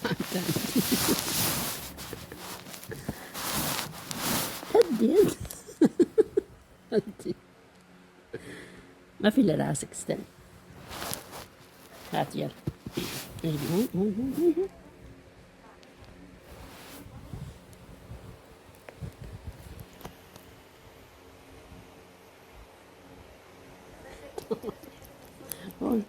هدي هدي هدي، ما في الا راسك، استنى. هات يلا. هون